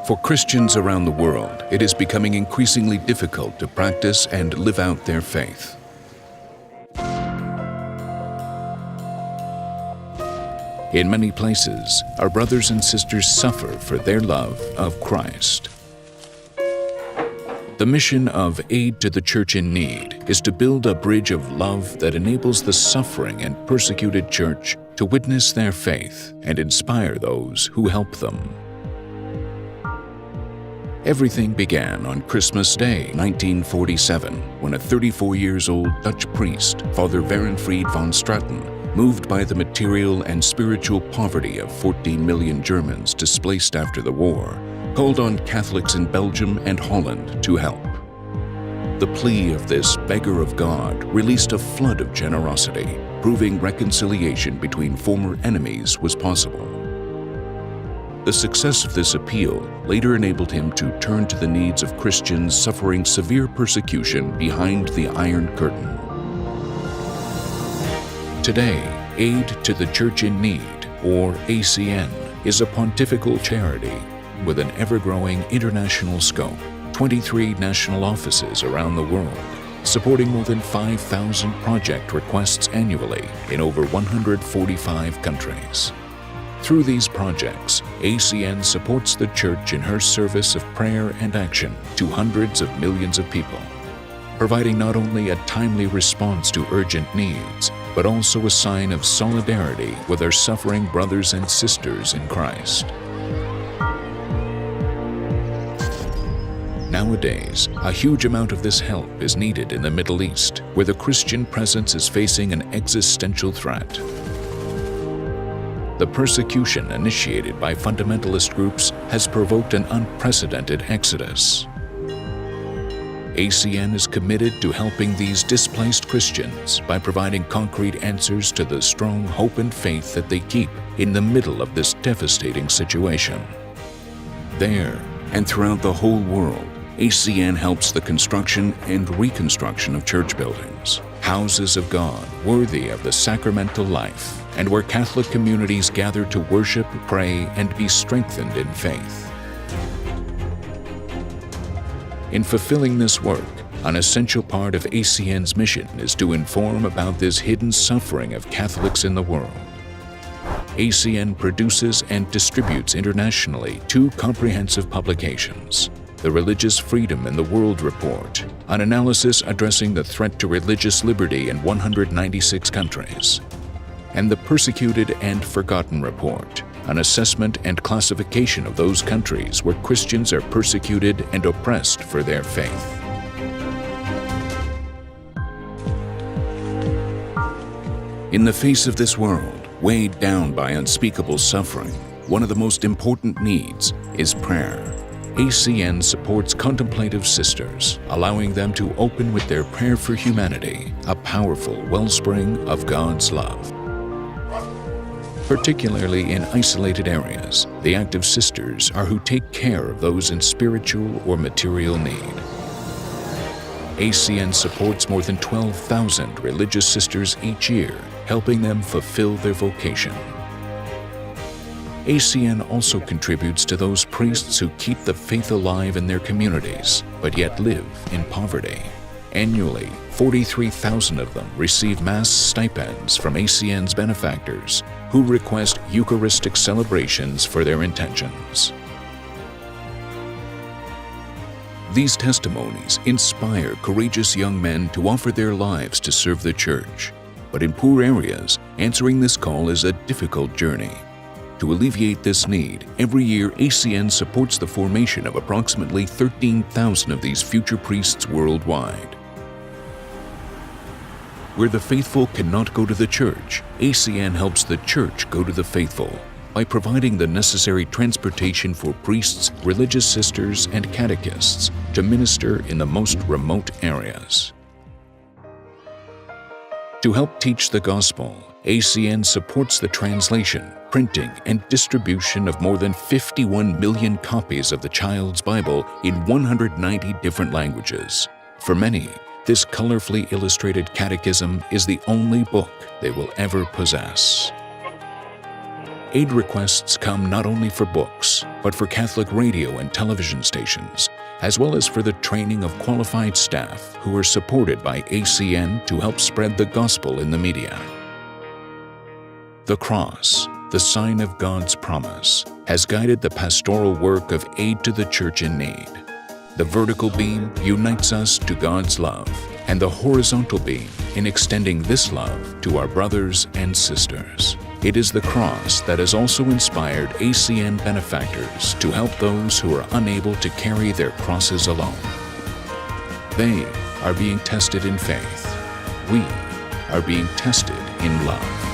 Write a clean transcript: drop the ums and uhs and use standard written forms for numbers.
For Christians around the world, it is becoming increasingly difficult to practice and live out their faith. In many places, our brothers and sisters suffer for their love of Christ. The mission of Aid to the Church in Need is to build a bridge of love that enables the suffering and persecuted church to witness their faith and inspire those who help them. Everything began on Christmas Day, 1947, when a 34-year-old Dutch priest, Father Werenfried van Straten, moved by the material and spiritual poverty of 14 million Germans displaced after the war, called on Catholics in Belgium and Holland to help. The plea of this beggar of God released a flood of generosity, proving reconciliation between former enemies was possible. The success of this appeal later enabled him to turn to the needs of Christians suffering severe persecution behind the Iron Curtain. Today, Aid to the Church in Need, or ACN, is a pontifical charity with an ever-growing international scope, 23 national offices around the world, supporting more than 5,000 project requests annually in over 145 countries. Through these projects, ACN supports the Church in her service of prayer and action to hundreds of millions of people, providing not only a timely response to urgent needs, but also a sign of solidarity with our suffering brothers and sisters in Christ. Nowadays, a huge amount of this help is needed in the Middle East, where the Christian presence is facing an existential threat. The persecution initiated by fundamentalist groups has provoked an unprecedented exodus. ACN is committed to helping these displaced Christians by providing concrete answers to the strong hope and faith that they keep in the middle of this devastating situation. There, and throughout the whole world, ACN helps the construction and reconstruction of church buildings, houses of God worthy of the sacramental life, and where Catholic communities gather to worship, pray, and be strengthened in faith. In fulfilling this work, an essential part of ACN's mission is to inform about this hidden suffering of Catholics in the world. ACN produces and distributes internationally 2 comprehensive publications: The Religious Freedom in the World Report, an analysis addressing the threat to religious liberty in 196 countries, and The Persecuted and Forgotten Report, an assessment and classification of those countries where Christians are persecuted and oppressed for their faith. In the face of this world, weighed down by unspeakable suffering, one of the most important needs is prayer. ACN supports contemplative sisters, allowing them to open with their prayer for humanity, a powerful wellspring of God's love. Particularly in isolated areas, the active sisters are who take care of those in spiritual or material need. ACN supports more than 12,000 religious sisters each year, helping them fulfill their vocation. ACN also contributes to those priests who keep the faith alive in their communities, but yet live in poverty. Annually, 43,000 of them receive Mass stipends from ACN's benefactors, who request Eucharistic celebrations for their intentions. These testimonies inspire courageous young men to offer their lives to serve the Church. But in poor areas, answering this call is a difficult journey. To alleviate this need, every year ACN supports the formation of approximately 13,000 of these future priests worldwide. Where the faithful cannot go to the Church, ACN helps the Church go to the faithful by providing the necessary transportation for priests, religious sisters, and catechists to minister in the most remote areas. To help teach the gospel, ACN supports the translation, printing, and distribution of more than 51 million copies of the Child's Bible in 190 different languages. For many, this colorfully illustrated catechism is the only book they will ever possess. Aid requests come not only for books, but for Catholic radio and television stations, as well as for the training of qualified staff who are supported by ACN to help spread the gospel in the media. The cross, the sign of God's promise, has guided the pastoral work of aid to the church in need. The vertical beam unites us to God's love, and the horizontal beam in extending this love to our brothers and sisters. It is the cross that has also inspired ACN benefactors to help those who are unable to carry their crosses alone. They are being tested in faith. We are being tested in love.